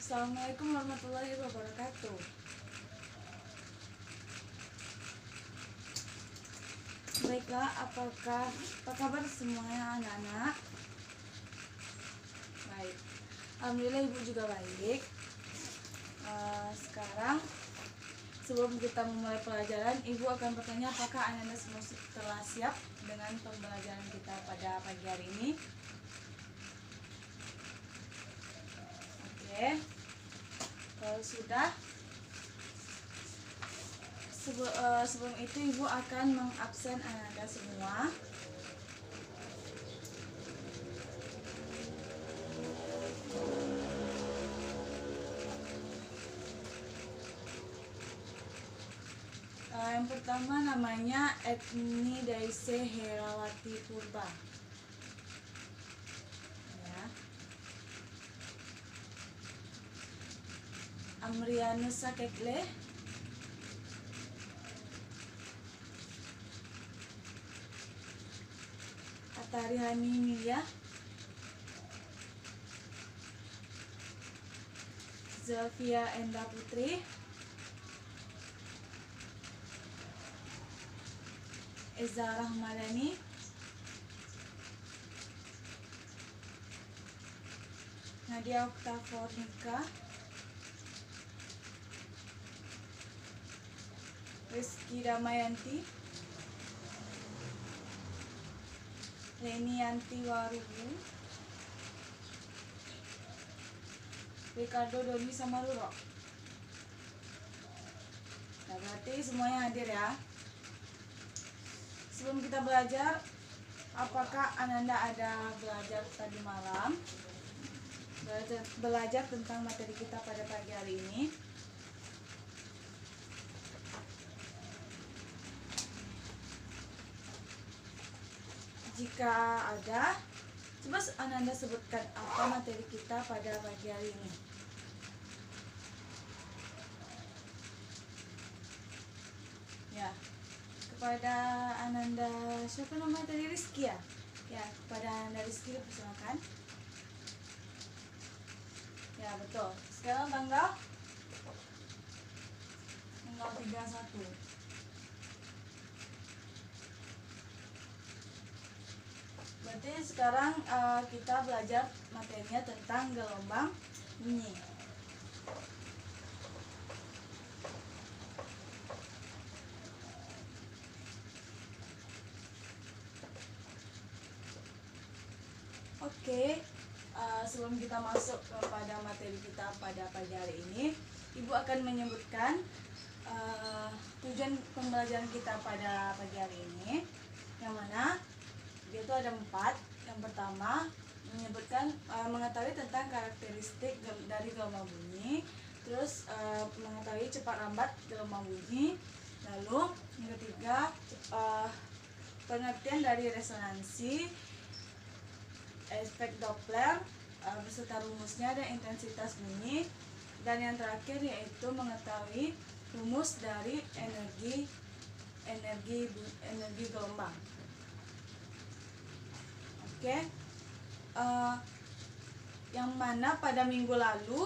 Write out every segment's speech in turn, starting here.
Assalamualaikum warahmatullahi wabarakatuh. Baiklah, apa kabar semuanya anak-anak? Baik, alhamdulillah ibu juga baik. Sekarang sebelum kita memulai pelajaran, ibu akan bertanya apakah anak-anak semua telah siap dengan pembelajaran kita pada pagi hari ini? Oke, kalau sudah, sebelum itu ibu akan mengabsen anak-anak semua. Yang pertama namanya Etni Daisy Herawati Purba. Ya. Amrianus Sakekle. Atarihani Milia. Zalfia Enda Putri. Eza Rahmadani. Nadia Oktafornika. Rizky Damayanti. Renianti Warubu. Ricardo Doni Samaruro. Nah, berarti semuanya hadir ya. Sebelum kita belajar, apakah Ananda ada belajar tadi malam? Belajar tentang materi kita pada pagi hari ini. Jika ada, coba Ananda sebutkan apa materi kita pada pagi hari ini. Ya, kepada Ananda, siapa namanya tadi, Rizky ya? Ya, kepada Ananda Rizky dipersilakan. Ya, betul. Sekarang tanggal 31. Berarti sekarang kita belajar materinya tentang gelombang bunyi. Oke, sebelum kita masuk kepada materi kita pada pagi hari ini, Ibu akan menyebutkan tujuan pembelajaran kita pada pagi hari ini, yang mana dia itu ada 4. Yang pertama menyebutkan mengetahui tentang karakteristik dari gelombang bunyi, terus mengetahui cepat lambat gelombang bunyi, lalu yang ketiga pengertian dari resonansi, efek Doppler beserta rumusnya dan intensitas bunyi, dan yang terakhir yaitu mengetahui rumus dari energi gelombang. Oke, yang mana pada minggu lalu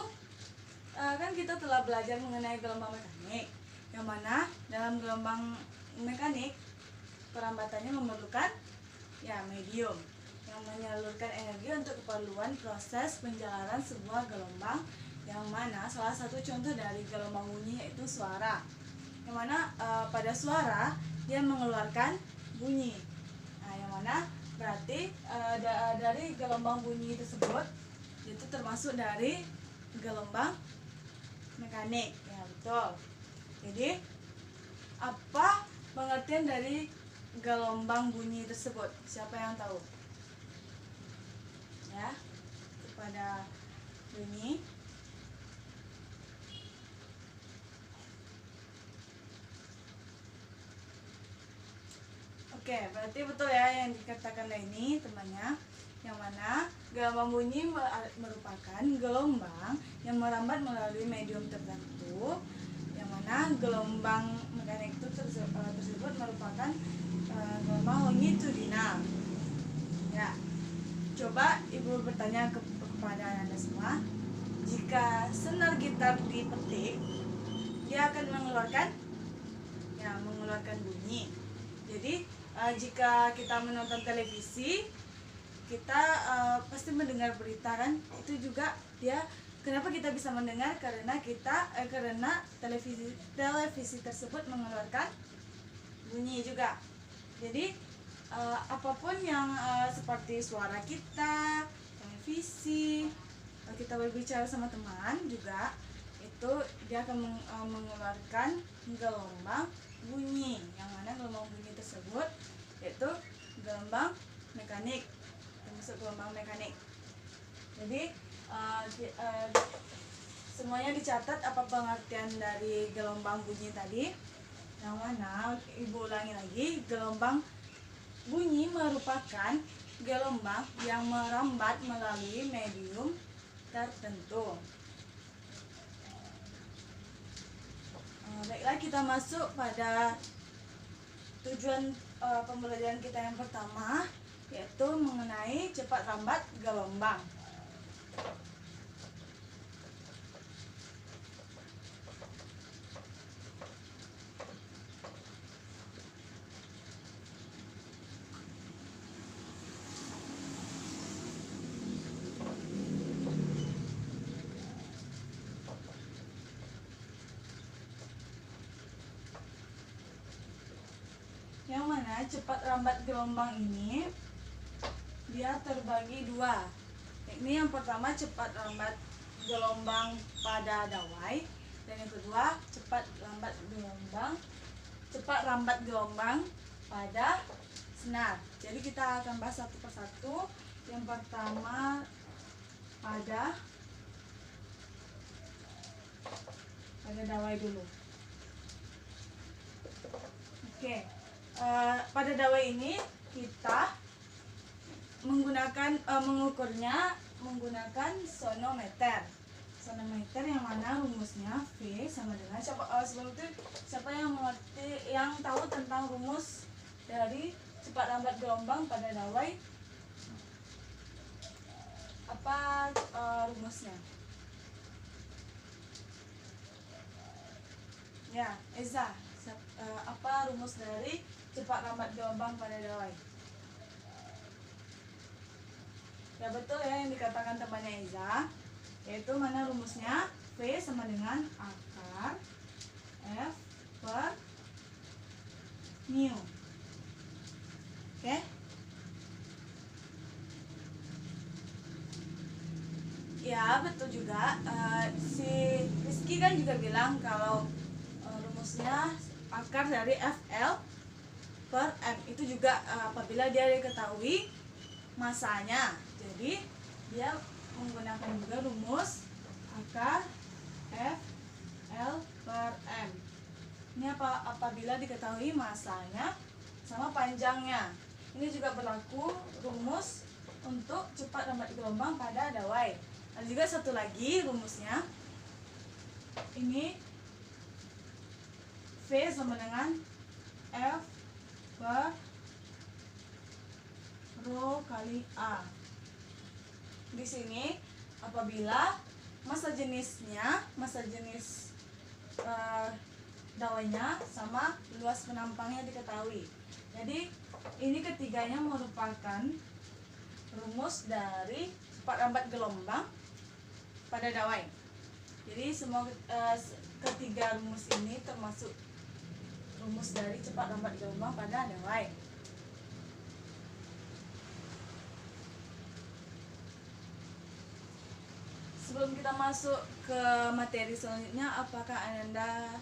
kan kita telah belajar mengenai gelombang mekanik, yang mana dalam gelombang mekanik perambatannya memerlukan medium yang menyalurkan energi untuk keperluan proses penjalanan sebuah gelombang, yang mana salah satu contoh dari gelombang bunyi yaitu suara, yang mana pada suara dia mengeluarkan bunyi. Nah, yang mana berarti dari gelombang bunyi tersebut itu termasuk dari gelombang mekanik. Ya, betul. Jadi apa pengertian dari gelombang bunyi tersebut? Siapa yang tahu? Ya, kepada bunyi. Oke, berarti betul ya yang dikatakan ini temannya, yang mana gelombang bunyi merupakan gelombang yang merambat melalui medium tertentu, yang mana gelombang mekanik itu tersebut merupakan gelombang longitudinal. Ya, coba Ibu bertanya kepada Anda semua, jika senar gitar dipetik, dia akan mengeluarkan bunyi. Jadi jika kita menonton televisi, kita pasti mendengar berita kan. Itu juga dia, kenapa kita bisa mendengar, karena televisi tersebut mengeluarkan bunyi juga. Jadi apapun yang seperti suara kita, televisi, kita berbicara sama teman juga, itu dia akan mengeluarkan gelombang bunyi, yang mana gelombang bunyi tersebut yaitu gelombang mekanik, termasuk gelombang mekanik. Jadi semuanya dicatat apa pengertian dari gelombang bunyi tadi. Yang mana, ibu ulangi lagi, gelombang bunyi merupakan gelombang yang merambat melalui medium tertentu. Baiklah, kita masuk pada tujuan pembelajaran kita yang pertama, yaitu mengenai cepat rambat gelombang. Yang mana cepat rambat gelombang ini dia terbagi dua. Ini yang pertama cepat rambat gelombang pada dawai, dan yang kedua cepat rambat gelombang pada senar. Jadi kita akan bahas satu persatu. Yang pertama pada dawai dulu. Oke. Pada dawai ini kita mengukurnya menggunakan sonometer. Sonometer yang mana rumusnya V sama dengan sebelum itu siapa yang mengerti, yang tahu tentang rumus dari cepat rambat gelombang pada dawai? Apa rumusnya? Ya, Eza, apa rumus dari cepat rambat gelombang pada dawai? Ya betul ya, yang dikatakan temannya Eza, yaitu mana rumusnya? V sama dengan akar F per mu. Oke? Ya betul juga. Si Rizky kan juga bilang kalau rumusnya akar dari FL per M. Itu juga apabila dia diketahui masanya. Jadi dia menggunakan juga rumus akar FL per M. Ini apabila diketahui masanya sama panjangnya. Ini juga berlaku rumus untuk cepat rambat gelombang pada dawai. Ada juga satu lagi rumusnya. Ini V sama dengan F per Rho kali A. Di sini apabila massa jenis dawainya sama luas penampangnya diketahui. Jadi ini ketiganya merupakan rumus dari cepat rambat gelombang pada dawai. Jadi semua ketiga rumus ini termasuk rumus dari cepat rambat gelombang pada dawai. Sebelum kita masuk ke materi selanjutnya, apakah Anda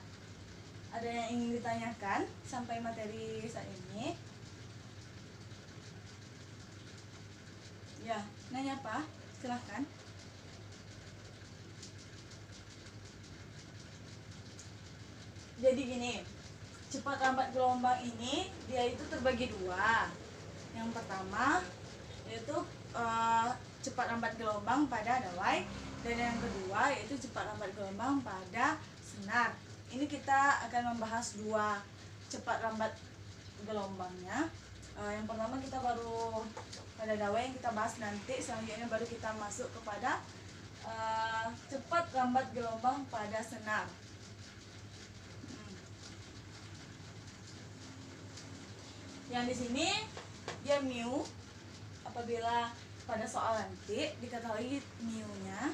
ada yang ingin ditanyakan sampai materi saat ini? Ya, nanya apa? Silahkan. Jadi gini, cepat rambat gelombang ini dia itu terbagi dua. Yang pertama yaitu cepat rambat gelombang pada dawai, dan yang kedua yaitu cepat rambat gelombang pada senar. Ini kita akan membahas dua cepat rambat gelombangnya. Yang pertama kita baru pada dawai yang kita bahas nanti, selanjutnya baru kita masuk kepada cepat lambat gelombang pada senar. Yang di sini dia mu. Apabila pada soal nanti diketahui mu-nya.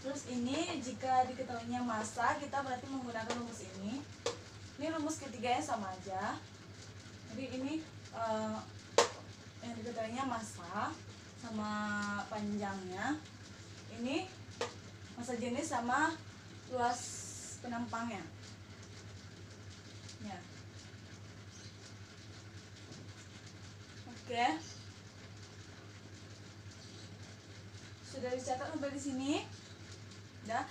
Terus ini jika diketahuinya massa, kita berarti menggunakan rumus ini. Ini rumus ketiganya sama aja. Jadi ini yang diketahuinya massa sama panjangnya. Ini massa jenis sama luas penampangnya. Ya. Oke. Sudah dicatat sampai di sini. Udah.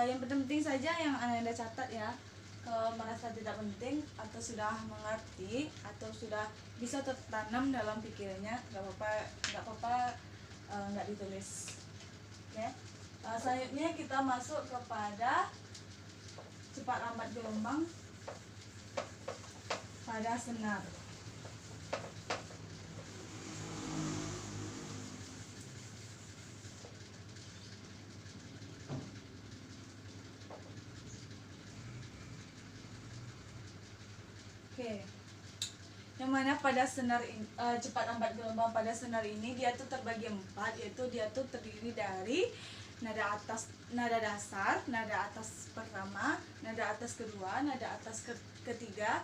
Yang penting saja yang Anda catat ya. Kalau merasa tidak penting atau sudah mengerti atau sudah bisa tertanam dalam pikirannya, nggak apa-apa nggak ditulis. Oke. Selanjutnya kita masuk kepada cepat lambat gelombang pada senar. Oke. Yang mana pada senar cepat lambat gelombang pada senar ini dia tuh terbagi 4, yaitu dia tuh terdiri dari nada dasar, nada atas pertama, nada atas kedua, nada atas ketiga.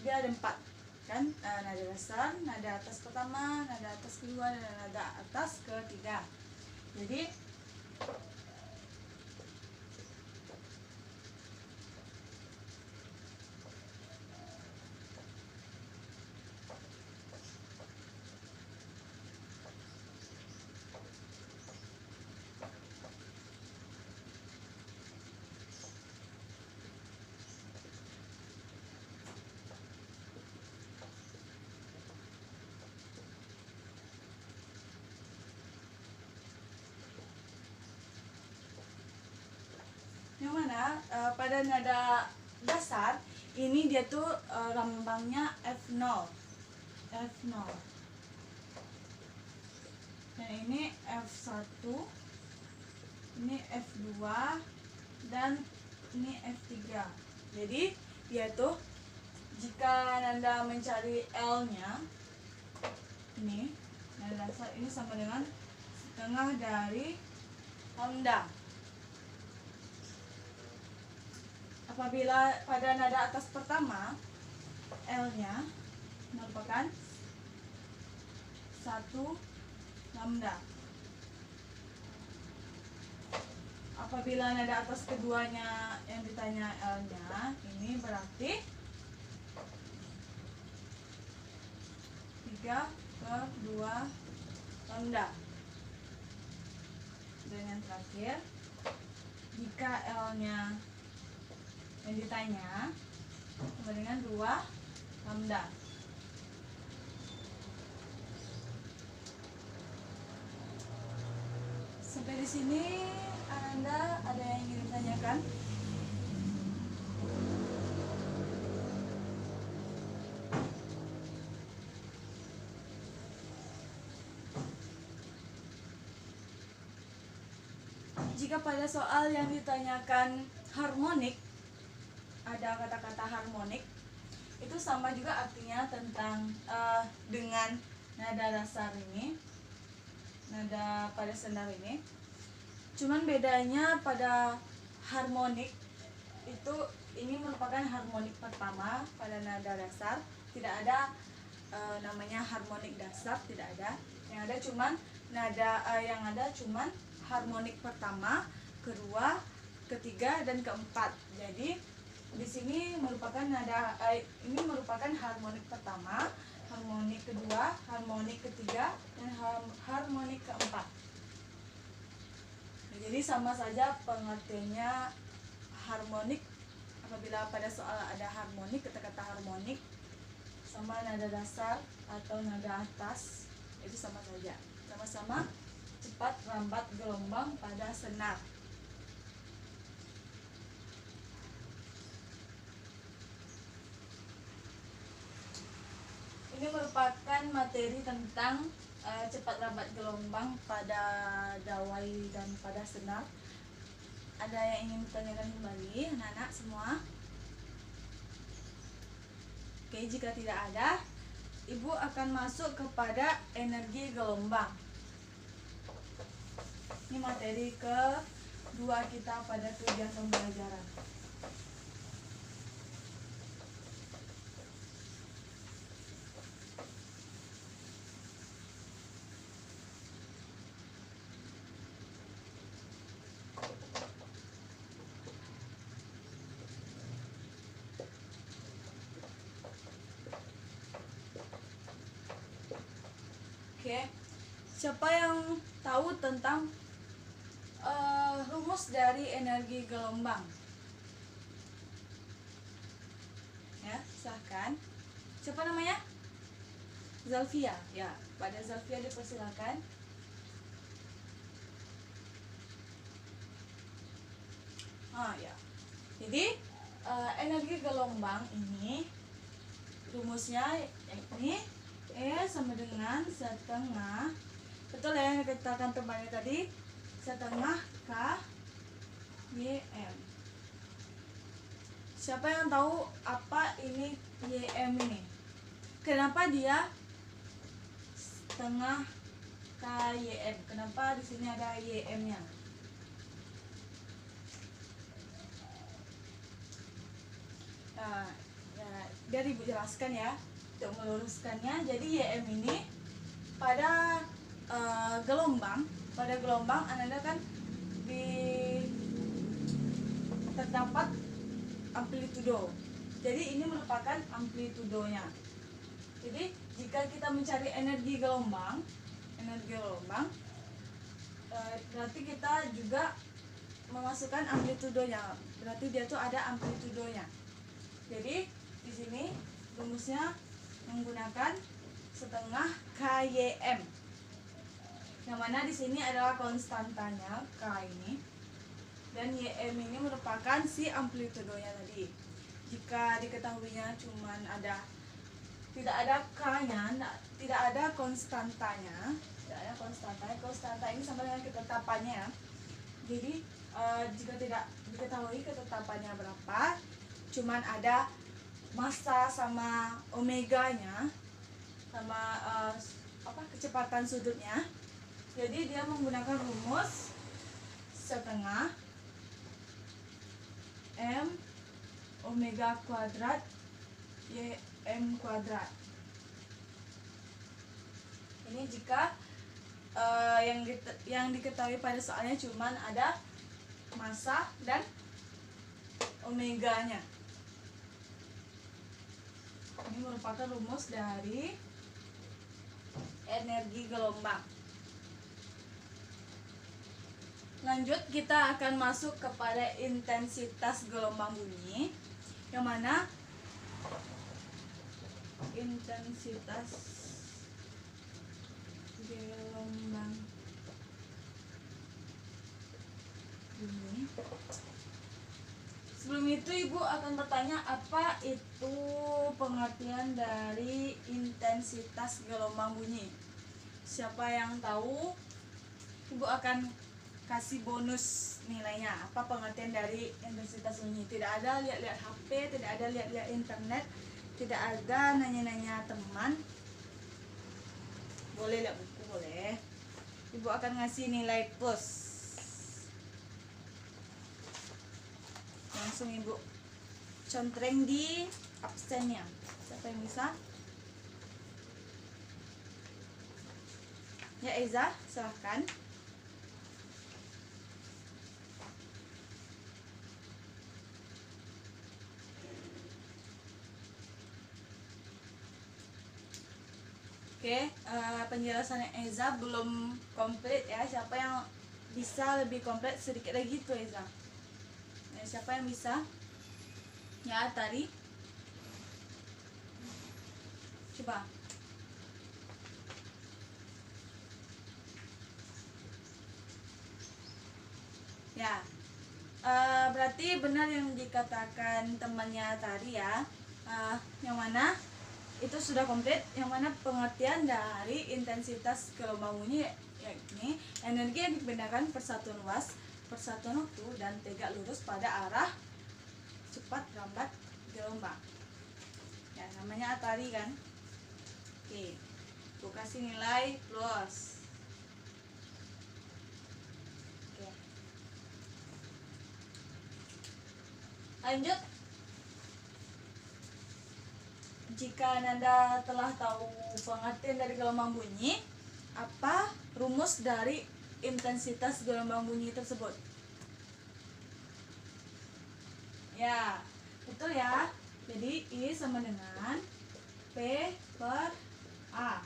Dia ada 4 kan, nada dasar, nada atas pertama, nada atas kedua, dan nada atas ketiga. Jadi yang mana pada nada dasar ini dia tuh lambangnya F0. Dan ini F1, ini F2, dan ini F3. Jadi dia tuh jika Anda mencari L-nya, ini nada dasar ini sama dengan setengah dari lambda. Apabila pada nada atas pertama L-nya merupakan 1 lambda. Apabila nada atas keduanya yang ditanya L-nya, ini berarti 3/2 lambda. Dan yang terakhir, jika L-nya yang ditanya sama dengan 2 lambda. Sampai di sini Anda ada yang ingin ditanyakan? Jika pada soal yang ditanyakan harmonik, ada kata-kata harmonik, itu sama juga artinya tentang dengan nada dasar ini, nada pada senar ini. Cuman bedanya pada harmonik itu, ini merupakan harmonik pertama pada nada dasar. Tidak ada namanya harmonik dasar, tidak ada. Yang ada cuman harmonik pertama, kedua, ketiga, dan keempat. Jadi di sini merupakan ini merupakan harmonik pertama, harmonik kedua, harmonik ketiga, dan harmonik keempat. Jadi sama saja pengertiannya harmonik. Apabila pada soal ada harmonik, kata-kata harmonik sama nada dasar atau nada atas, itu sama saja. Sama-sama cepat lambat gelombang pada senar. Ini merupakan materi tentang cepat lambat gelombang pada dawai dan pada senar. Ada yang ingin bertanyakan kembali, anak-anak semua? Oke, jika tidak ada, Ibu akan masuk kepada energi gelombang. Ini materi kedua kita pada kegiatan pembelajaran. Oke, siapa yang tahu tentang rumus dari energi gelombang? Ya, silahkan. Siapa namanya? Zalfia. Ya, pada Zalfia dipersilakan. Ya. Jadi energi gelombang ini rumusnya ini E sama dengan setengah, betul ya yang dikatakan temannya tadi, setengah K YM. Siapa yang tahu apa ini YM ini? Kenapa dia setengah KYM? Kenapa di sini ada YM-nya? Biar Ibu jelaskan ya, untuk meluruskannya. Jadi YM ini pada gelombang Anda kan terdapat amplitudo. Jadi ini merupakan amplitudonya. Jadi jika kita mencari energi gelombang, berarti kita juga memasukkan amplitudonya. Berarti dia tuh ada amplitudonya. Jadi di sini rumusnya menggunakan setengah KYM. Yang mana di sini adalah konstantanya K ini, dan YM ini merupakan si amplitudonya tadi. Jika diketahuinya cuman tidak ada K-nya, tidak ada konstantanya, konstanta ini sama dengan ketetapannya ya. Jadi jika tidak diketahui ketetapannya berapa, cuman ada massa sama omeganya sama kecepatan sudutnya. Jadi dia menggunakan rumus setengah M omega kuadrat YM kuadrat. Ini jika yang diketahui pada soalnya cuman ada massa dan omeganya. Ini merupakan rumus dari energi gelombang. Lanjut, kita akan masuk kepada intensitas gelombang bunyi, yang mana intensitas gelombang bunyi. Sebelum itu Ibu akan bertanya, apa itu pengertian dari intensitas gelombang bunyi? Siapa yang tahu, Ibu akan kasih bonus nilainya. Apa pengertian dari intensitas bunyi? Tidak ada lihat-lihat HP, tidak ada lihat-lihat internet, tidak ada nanya-nanya teman. Boleh lihat buku, boleh. Ibu akan ngasih nilai plus. Langsung Ibu contreng di absennya. Siapa yang bisa? Ya, Eza, silahkan. Oke, penjelasannya Eza belum komplit ya. Siapa yang bisa lebih komplit sedikit lagi tuh Eza? Siapa yang bisa? Ya, tadi. Coba. Ya, berarti benar yang dikatakan temannya tadi ya. Yang mana itu sudah komplit, yang mana pengertian dari intensitas gelombang bunyi yakni energi yang dipindahkan per satuan luas, per satuan waktu, dan tegak lurus pada arah cepat lambat gelombang. Ya, namanya atari kan. Oke, aku kasih nilai plus. Oke. Lanjut. Jika Anda telah tahu pengertian dari gelombang bunyi, apa rumus dari intensitas gelombang bunyi tersebut? Ya, betul ya. Jadi I sama dengan P per A.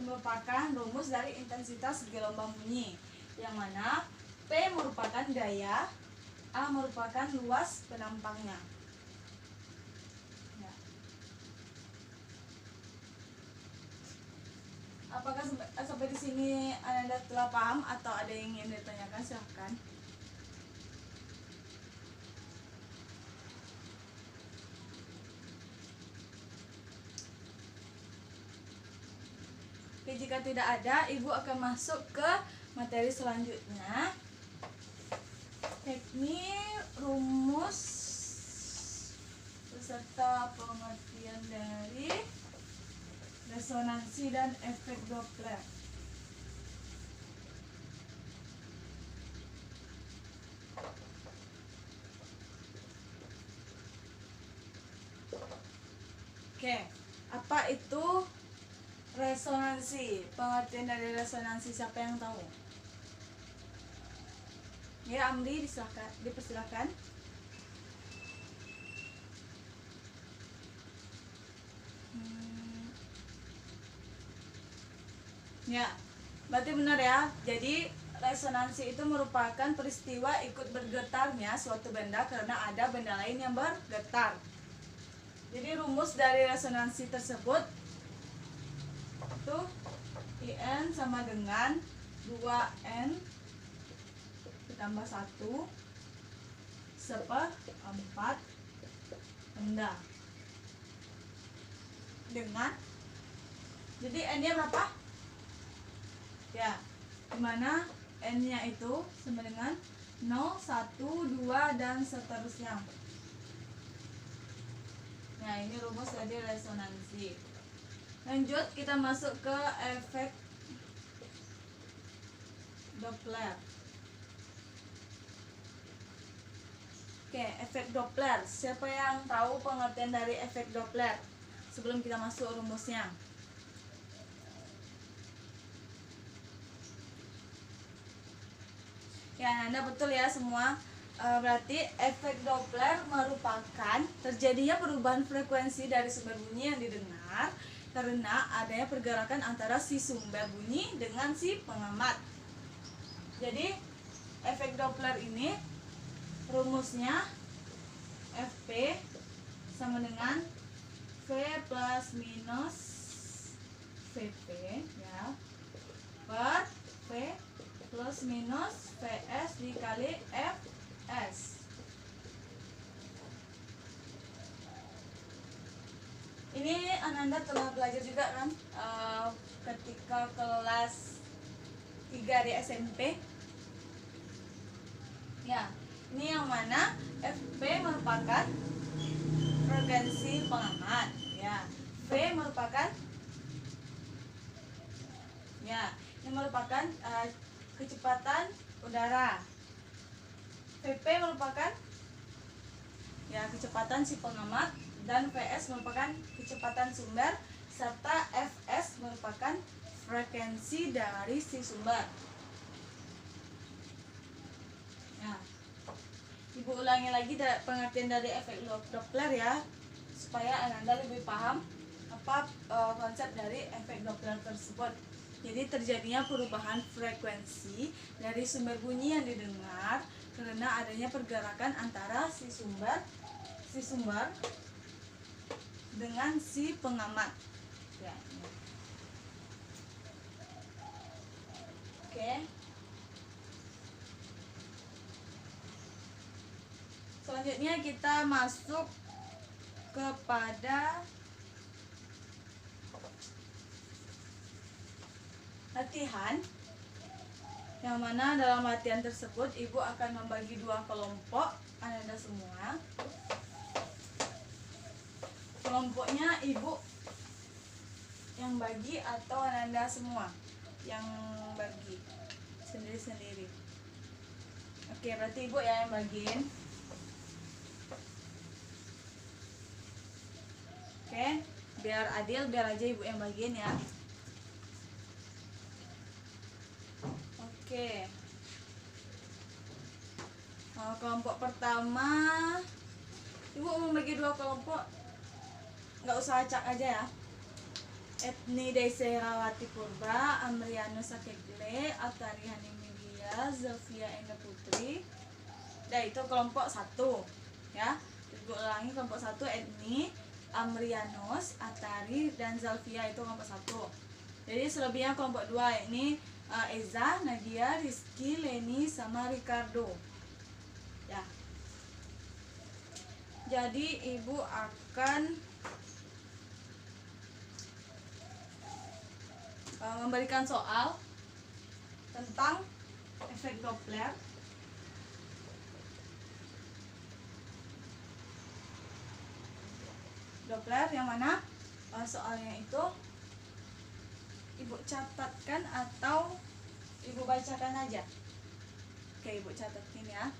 Merupakan rumus dari intensitas gelombang bunyi, yang mana P merupakan gaya, A merupakan luas penampangnya. Ya. Apakah sampai di sini Anda telah paham atau ada yang ingin ditanyakan? Silahkan. Oke, jika tidak ada, Ibu akan masuk ke materi selanjutnya, yakni rumus beserta pengertian dari resonansi dan efek Doppler. Oke, apa itu resonansi? Pengertian dari resonansi siapa yang tahu? Ya, Amri, dipersilakan. Ya, berarti benar ya. Jadi resonansi itu merupakan peristiwa ikut bergetarnya suatu benda karena ada benda lain yang bergetar. Jadi rumus dari resonansi tersebut itu IN sama dengan 2N ditambah 1 seperempat benda. Dengan, jadi N-nya berapa? Ya, dimana N-nya itu sama dengan 0, 1, 2, dan seterusnya. Nah, ini rumus dari resonansi. Lanjut, kita masuk ke efek Doppler. Oke, efek Doppler. Siapa yang tahu pengertian dari efek Doppler sebelum kita masuk rumusnya? Ya, Anda betul ya semua. Berarti efek Doppler merupakan terjadinya perubahan frekuensi dari sumber bunyi yang didengar karena adanya pergerakan antara si sumber bunyi dengan si pengamat. Jadi efek Doppler ini rumusnya Fp sama dengan V plus minus Vp ya, per V plus minus Vs dikali Fs. Ini Ananda telah belajar juga kan ketika kelas 3 di SMP. Ya, ini yang mana Fp merupakan frekuensi pengamat. Ya, V merupakan ini merupakan kecepatan udara. Vp merupakan kecepatan si pengamat, dan Vs merupakan kecepatan sumber, serta Fs merupakan frekuensi dari si sumber. Nah, Ibu ulangi lagi pengertian dari efek Doppler ya, supaya Anda lebih paham apa konsep dari efek Doppler tersebut. Jadi terjadinya perubahan frekuensi dari sumber bunyi yang didengar karena adanya pergerakan antara si sumber dengan si pengamat. Ya. Oke. Selanjutnya kita masuk kepada latihan, yang mana dalam latihan tersebut ibu akan membagi dua kelompok Ananda semua. Kelompoknya ibu yang bagi atau Ananda semua yang bagi sendiri-sendiri. Oke, berarti ibu ya yang bagiin. Oke, biar adil, biar aja ibu yang bagiin ya. Oke. Kelompok pertama, ibu membagi dua kelompok, nggak usah acak aja ya. Etni Daiserawati Purba, Amriano Sakegle, Atari Hanimilia, Zofia Enda Putri. Nah, itu kelompok 1 ya. Ibu ulangi, kelompok 1 Etni, Amrianos, Atari, dan Zalfia itu kelompok 1. Jadi selebihnya kelompok 2, ini Eza, Nadia, Rizky, Leni, sama Ricardo ya. Jadi ibu akan memberikan soal tentang efek Doppler. Doppler yang mana soalnya itu ibu catatkan atau ibu bacakan aja. Oke, ibu catatin ya.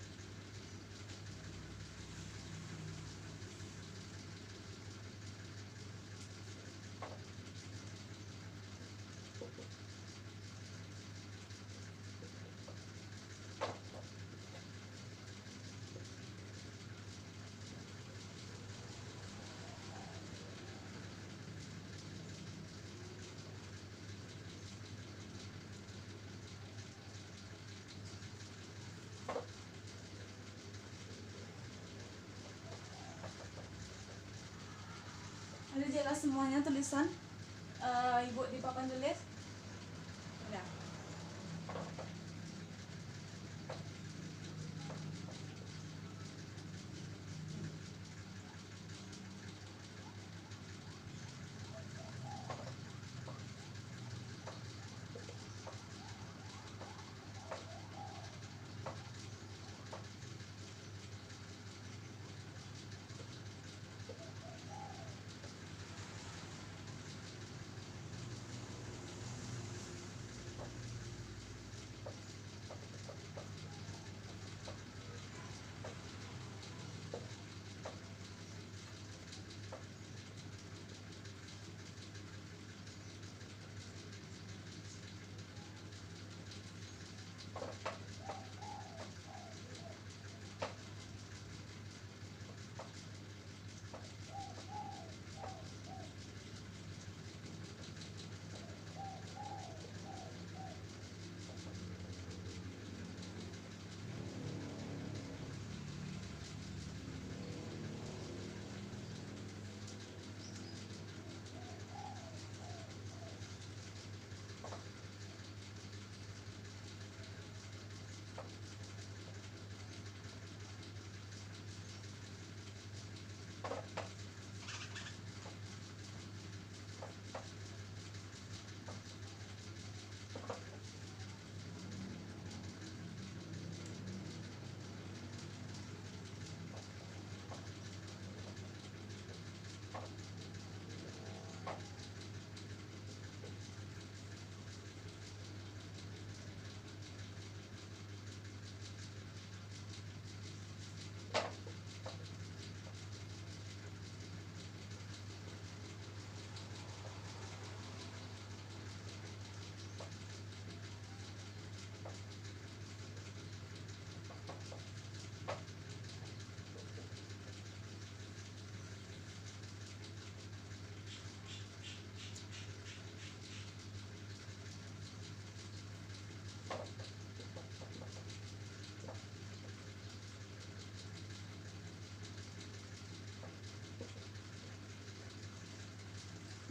Ada jelas semuanya tulisan ibu di papan tulis? Udah.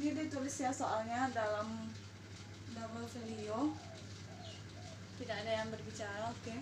Ini ditulis ya soalnya dalam double folio, tidak ada yang berbicara. Oke.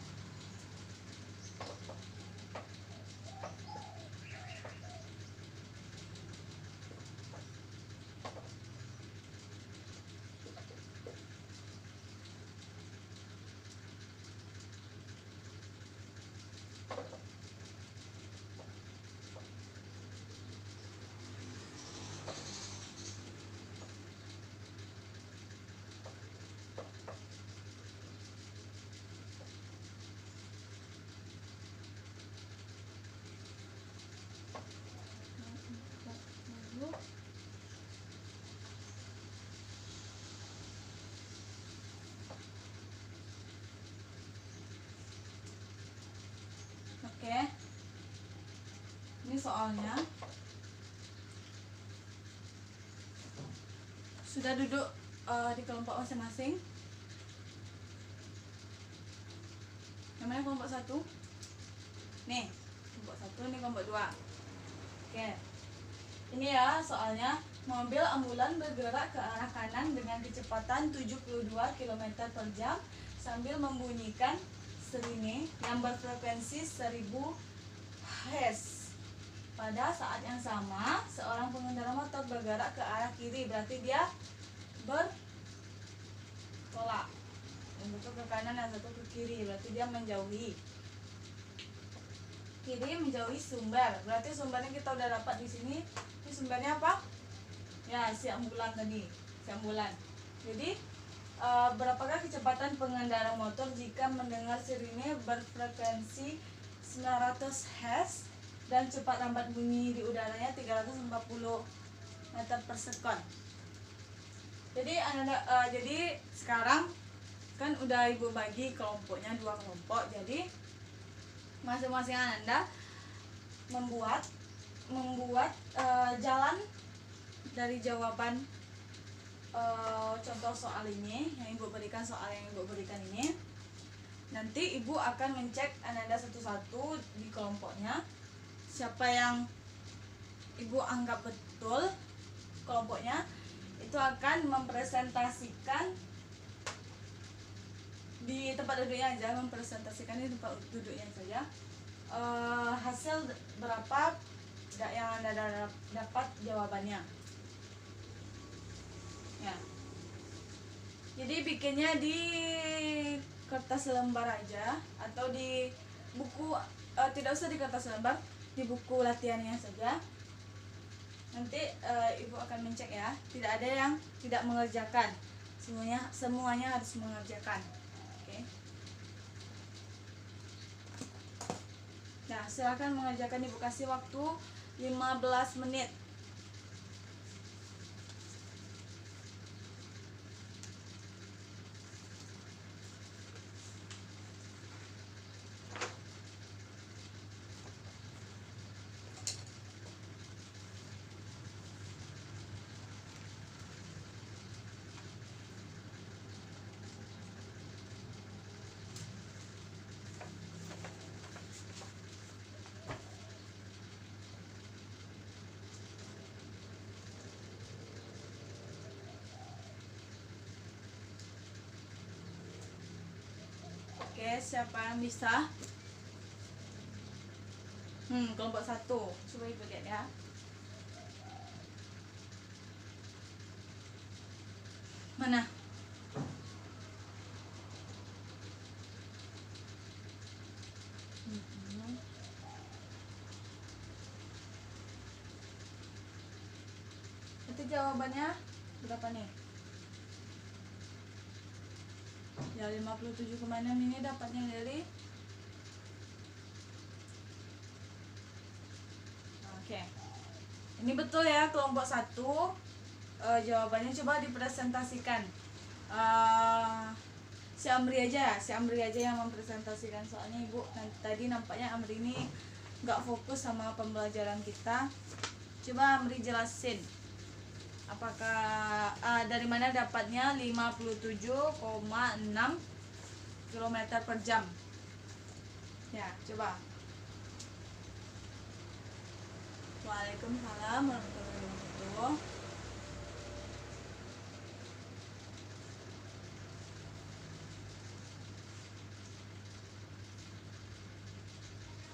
Oke, ini soalnya sudah duduk di kelompok masing-masing. Namanya kelompok 1. Nih, kelompok 1, ini kelompok 2. Oke. Ini ya soalnya, mobil ambulan bergerak ke arah kanan dengan kecepatan 72 km per jam sambil membunyikan sirine yang berfrekuensi 1000 Hz. Pada saat yang sama, seorang pengendara motor bergerak ke arah kiri, berarti dia bertolak. Yang satu ke kanan, yang satu ke kiri, berarti dia menjauhi. Kiri menjauhi sumber, berarti sumbernya kita udah dapat di sini. Ini sumbernya apa? Ya, si ambulan tadi, si ambulan. Jadi berapakah kecepatan pengendara motor jika mendengar sirine berfrekuensi 900 Hz dan cepat lambat bunyi di udaranya 340 meter per sekon. Jadi sekarang kan udah ibu bagi kelompoknya 2 kelompok. Jadi masing-masing Anda membuat jalan dari jawaban contoh soal ini yang ibu berikan, ini. Nanti ibu akan mencek Anda satu-satu di kelompoknya. Siapa yang ibu anggap betul kelompoknya, itu akan mempresentasikan di tempat duduknya aja, saja hasil berapa yang Anda dapat jawabannya ya. Jadi bikinnya di kertas lembar aja atau di buku, tidak usah di kertas lembar, di buku latihannya saja. Nanti ibu akan mencek ya, tidak ada yang tidak mengerjakan, semuanya harus mengerjakan. Oke. Nah, silakan mengerjakan, ibu kasih waktu 15 menit. Oke, siapa yang bisa? Kelompok 1. Coba ibu lihat ya. Mana? Itu jawabannya berapa nih? Ya 57,6 ini dapatnya dari Oke. Ini betul ya kelompok 1. Jawabannya coba dipresentasikan. Si Amri aja yang mempresentasikan, soalnya ibu tadi nampaknya Amri ini nggak fokus sama pembelajaran kita. Coba Amri jelasin, apakah dari mana dapatnya 57,6 km per jam ya, coba. Waalaikumsalam warahmatullahi wabarakatuh.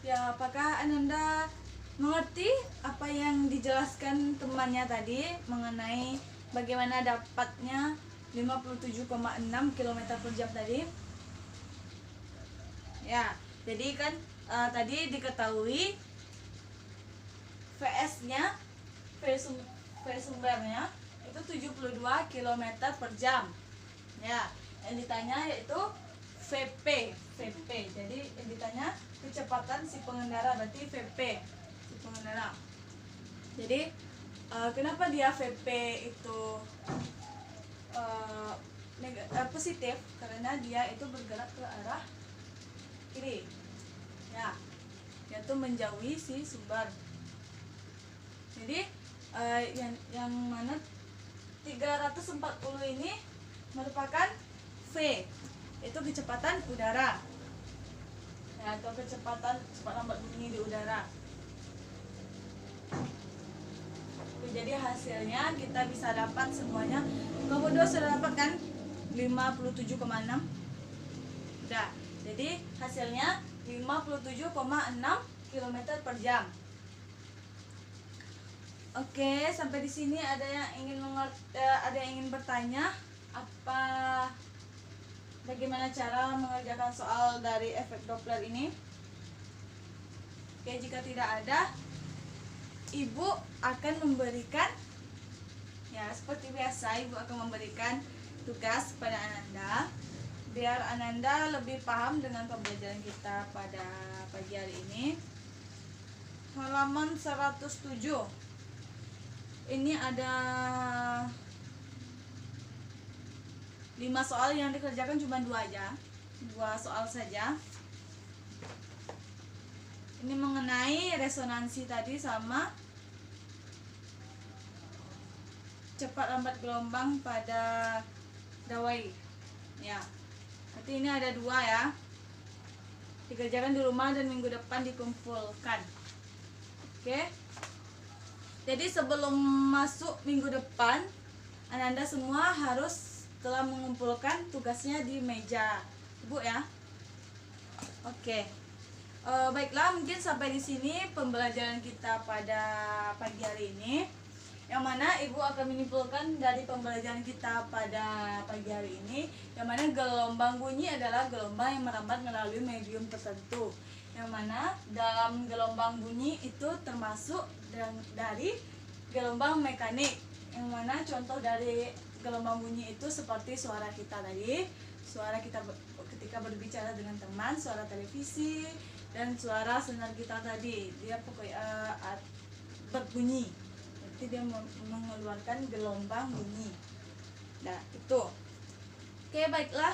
Ya, apakah Ananda mengerti apa yang dijelaskan temannya tadi mengenai bagaimana dapatnya 57,6 km per jam tadi? Ya, jadi kan tadi diketahui VS-nya, V sumbernya itu 72 km per jam. Ya, yang ditanya yaitu VP. Jadi yang ditanya kecepatan si pengendara, berarti VP si pengendara. Jadi kenapa dia VP itu positif? Karena dia itu bergerak ke arah kiri. Ya. yaitu menjauhi si sumber. Jadi yang mana 340 ini merupakan V, itu kecepatan udara ya, atau kecepatan lambat bunyi di udara. Oke, jadi hasilnya kita bisa dapat semuanya. Kamu dua sudah dapat kan 57,6. Udah, jadi hasilnya 57,6 km per jam. Oke, sampai di sini ada yang ingin bertanya bagaimana cara mengerjakan soal dari efek Doppler ini? Oke, jika tidak ada, Ibu akan memberikan ya seperti biasa, Ibu akan memberikan tugas pada Ananda biar Ananda lebih paham dengan pembelajaran kita pada pagi hari ini. Halaman 107. Ini ada 5 soal yang dikerjakan cuma 2 soal saja. Ini mengenai resonansi tadi sama cepat lambat gelombang pada dawai. Ya. Berarti ini ada 2 ya. Dikerjakan di rumah dan minggu depan dikumpulkan. Oke. Jadi sebelum masuk minggu depan, Ananda semua harus telah mengumpulkan tugasnya di meja Ibu ya. Oke. Baiklah, mungkin sampai di sini pembelajaran kita pada pagi hari ini. Yang mana Ibu akan menyimpulkan dari pembelajaran kita pada pagi hari ini, yang mana gelombang bunyi adalah gelombang yang merambat melalui medium tertentu. Yang mana dalam gelombang bunyi itu termasuk dari gelombang mekanik. Yang mana contoh dari gelombang bunyi itu seperti suara kita tadi, suara kita ketika berbicara dengan teman, suara televisi, dan suara senar gitar tadi. Dia pokoknya berbunyi, berarti dia mengeluarkan gelombang bunyi. Nah itu. Oke, baiklah,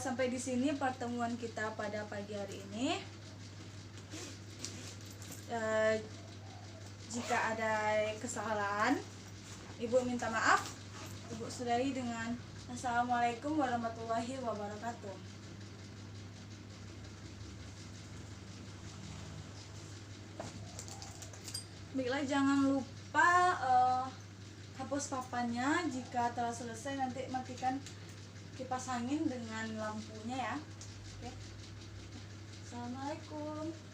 sampai di sini pertemuan kita pada pagi hari ini. Jika ada kesalahan, Ibu minta maaf. Ibu sudahi dengan Assalamualaikum warahmatullahi wabarakatuh. Baiklah, jangan lupa hapus papannya. Jika telah selesai, nanti matikan kipas angin dengan lampunya ya. Oke. Assalamualaikum.